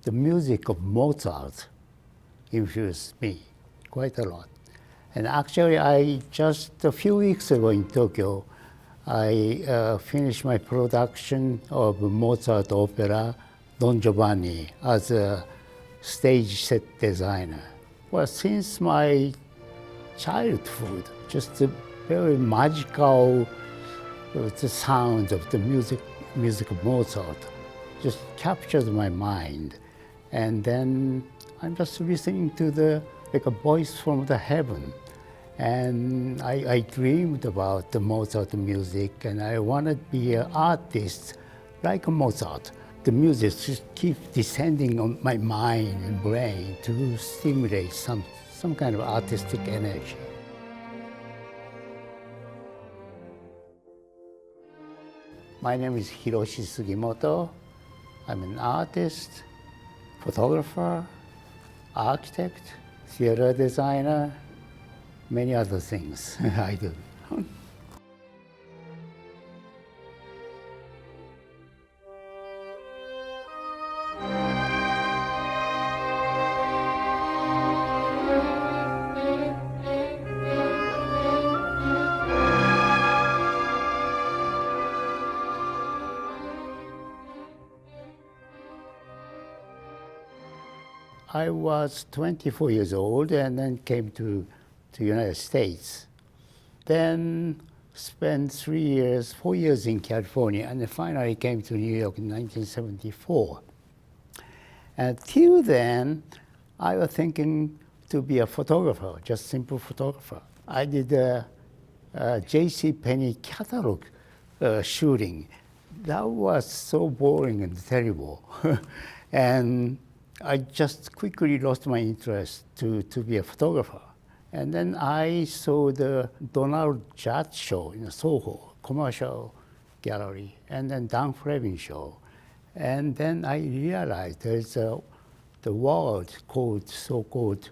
the music of Mozart influenced me quite a lot. And actually, I just a few weeks ago in Tokyo, I finished my production of Mozart opera Don Giovanni as a stage set designer. Well, since my childhood, just a very magical the sound of the music of Mozart just captures my mind. And then I'm just listening to like a voice from the heaven. And I dreamed about the Mozart music, and I wanted to be an artist like Mozart. The music just keeps descending on my mind and brain to stimulate some kind of artistic energy. My name is Hiroshi Sugimoto. I'm an artist, photographer, architect, theater designer, many other things I do. I was 24 years old and then came to the United States. Then spent 4 years in California, and then finally came to New York in 1974. Until then, I was thinking to be a photographer, just simple photographer. I did a J.C. Penney catalog shooting. That was so boring and terrible. And I just quickly lost my interest to be a photographer. And then I saw the Judd show in Soho, commercial gallery, and then Flavin show. And then I realized there's the world called so-called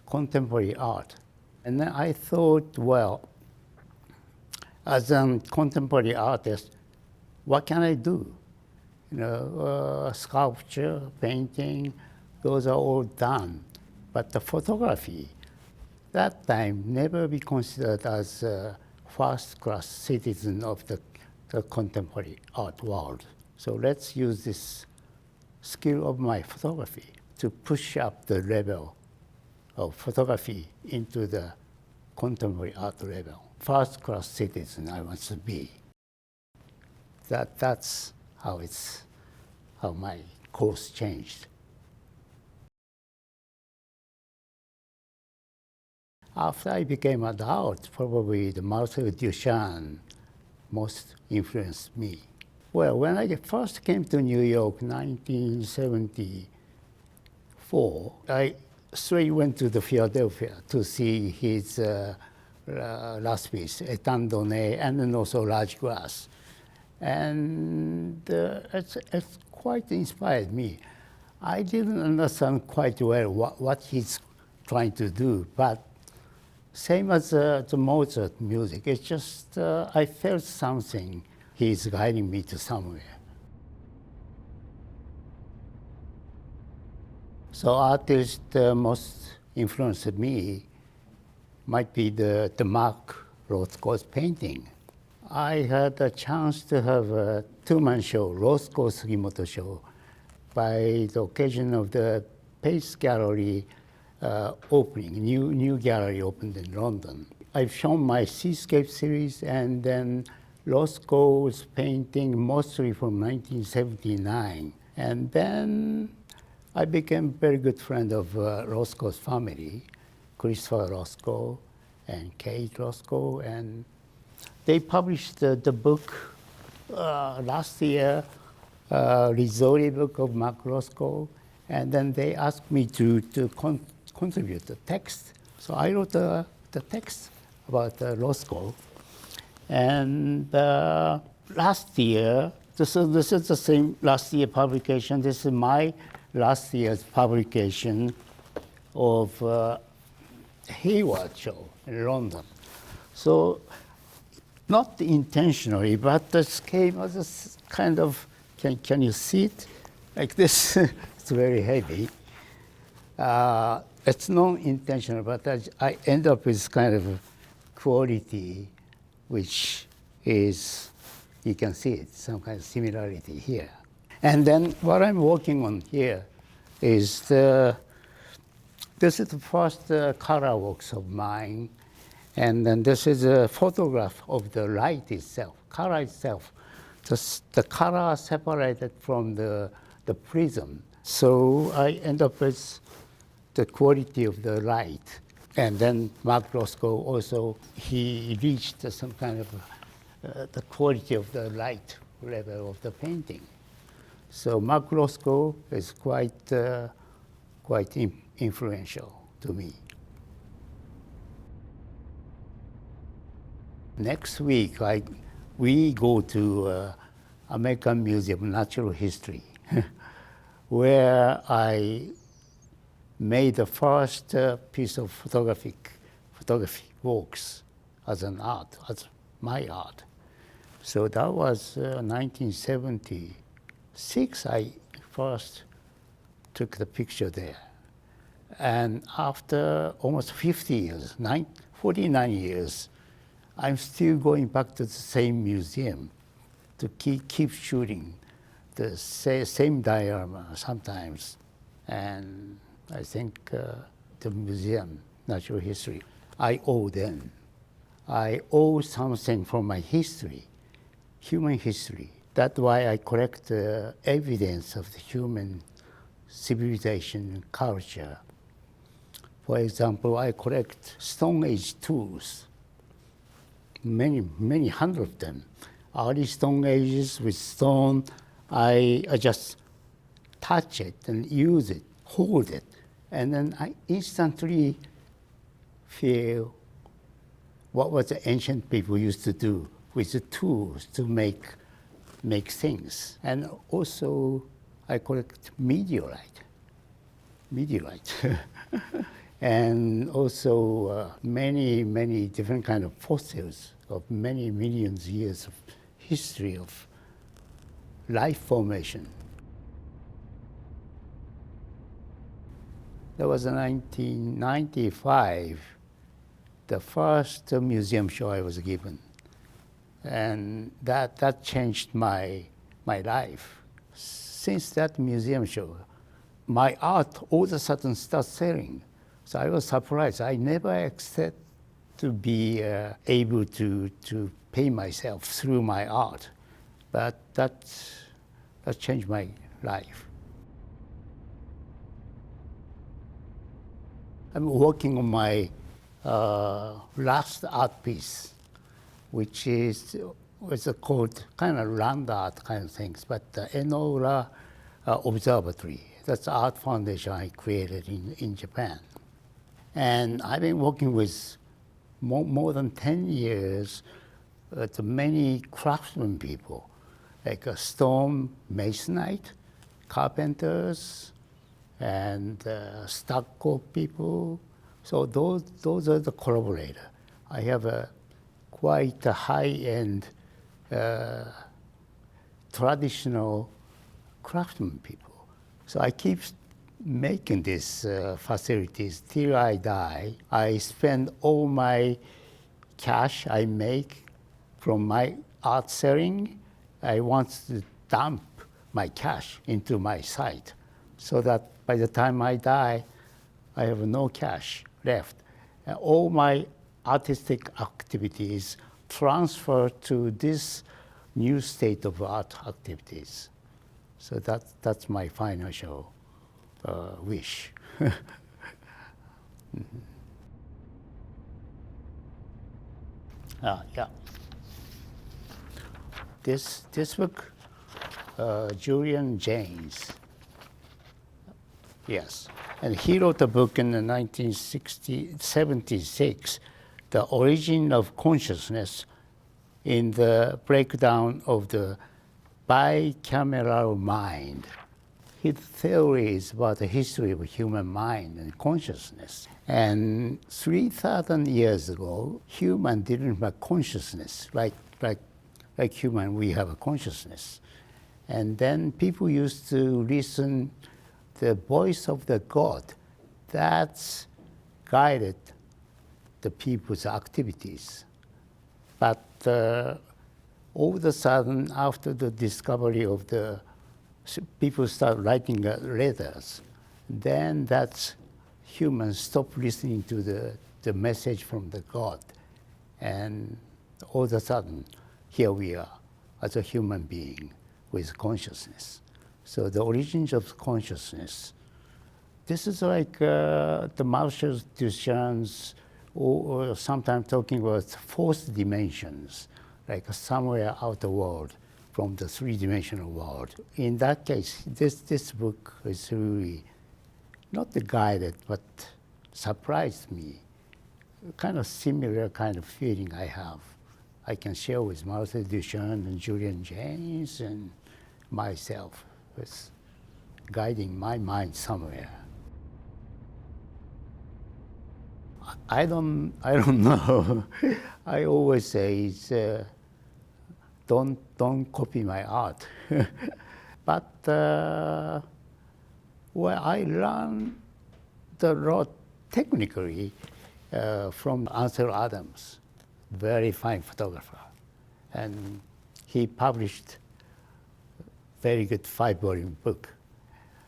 contemporary art. And then I thought, well, as a contemporary artist, what can I do? You know, sculpture, painting, those are all done. But the photography, that time, never be considered as a first-class citizen of the contemporary art world. So let's use this skill of my photography to push up the level of photography into the contemporary art level. First-class citizen I want to be. That's how my course changed. After I became an adult, probably the Marcel Duchamp most influenced me. Well, when I first came to New York in 1974, I straight went to the Philadelphia to see his last piece, Étant donné, and then also Large Glass. And it's quite inspired me. I didn't understand quite well what he's trying to do, but same as the Mozart music, it's just I felt something. He's guiding me to somewhere. So artist most influenced me might be the Mark Rothko's painting. I had a chance to have a two-man show, Rothko Sugimoto show, by the occasion of the Pace Gallery opening, new gallery opened in London. I've shown my Seascape series and then Rothko's painting mostly from 1979. And then I became a very good friend of Rothko's family, Christopher Rothko and Kate Rothko, and they published the book last year, Risori book of Mark Rothko, and then they asked me to contribute the text. So I wrote the text about Rothko. And last year, this is the same last year publication. This is my last year's publication of Hayward show in London. So not intentionally, but this came as a kind of, can you see it? Like this, it's very heavy. It's not intentional, but I end up with kind of quality, which is, you can see it, some kind of similarity here. And then what I'm working on here is this is the first color works of mine. And then this is a photograph of the light itself, color itself. Just the color separated from the prism. So I end up with the quality of the light. And then Mark Rothko also, he reached some kind of the quality of the light level of the painting. So Mark Rothko is quite influential to me. Next week, we go to American Museum of Natural History, where I made the first piece of photography works as an art, as my art. So that was 1976. I first took the picture there. And after almost 50 years, 49 years, I'm still going back to the same museum to keep shooting the same diorama sometimes. And I think the museum, natural history, I owe them. I owe something from my history, human history. That's why I collect evidence of the human civilization and culture. For example, I collect Stone Age tools, many hundred of them. Early Stone Ages with stone, I just touch it and use it, hold it, and then I instantly feel what was the ancient people used to do with the tools to make things. And also, I collect meteorite. And also many different kind of fossils of many millions of years of history of life formation. That was in 1995, the first museum show I was given. And that changed my life. Since that museum show, my art all of a sudden started selling. So I was surprised. I never expected to be able to pay myself through my art. But that changed my life. I'm working on my last art piece, which was called kind of land art kind of things, but the Enoura Observatory. That's the art foundation I created in Japan. And I've been working with more than 10 years to many craftsmen people, like stone masonite, carpenters, and stucco people. So those are the collaborators. I have quite a high-end traditional craftsman people. So I keep making these facilities till I die. I spend all my cash I make from my art selling. I want to dump my cash into my site so that by the time I die, I have no cash left. And all my artistic activities transfer to this new state of art activities. So that's my financial wish. Yeah. This book, Julian Jaynes. Yes, and he wrote a book in the 1976, The Origin of Consciousness, in the breakdown of the bicameral mind. His theory is about the history of human mind and consciousness. And 3,000 years ago, human didn't have consciousness. Like human, we have a consciousness. And then people used to listen the voice of the God, that's guided the people's activities. But all of a sudden, after the discovery of the, people start writing letters, then that's humans stop listening to the message from the God. And all of a sudden, here we are as a human being with consciousness. So the origins of consciousness, this is like the Marcel Duchamp's, or sometimes talking about fourth dimensions, like somewhere out the world from the three-dimensional world. In that case, this book is really not guided, but surprised me. Kind of similar kind of feeling I have. I can share with Marcel Duchamp and Julian James and myself. It's guiding my mind somewhere. I don't know. I always say it's, don't copy my art. But well, I learned a lot technically from Ansel Adams, very fine photographer, and he published very good 5-volume book,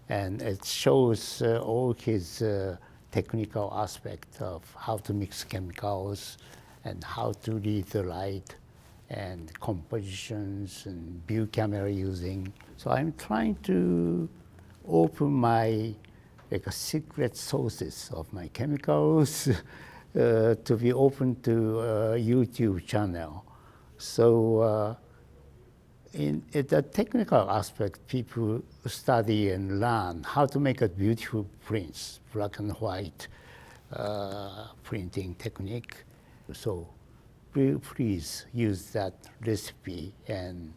and it shows all his technical aspect of how to mix chemicals and how to read the light and compositions and view camera using. So I'm trying to open my secret sources of my chemicals to be open to a YouTube channel. So in the technical aspect, people study and learn how to make a beautiful prints, black and white printing technique. So please use that recipe and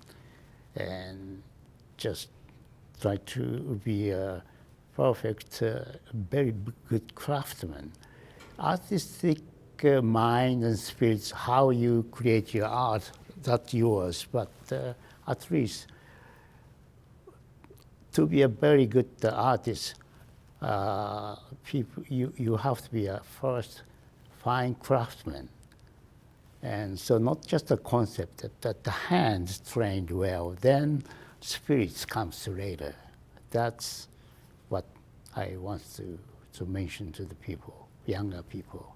just try to be a perfect, very good craftsman. Artistic mind and spirits, how you create your art, that's yours, but at least to be a very good artist, you have to be a first fine craftsman. And so not just a concept, that the hands trained well, then spirits comes later. That's what I want to mention to the people, younger people.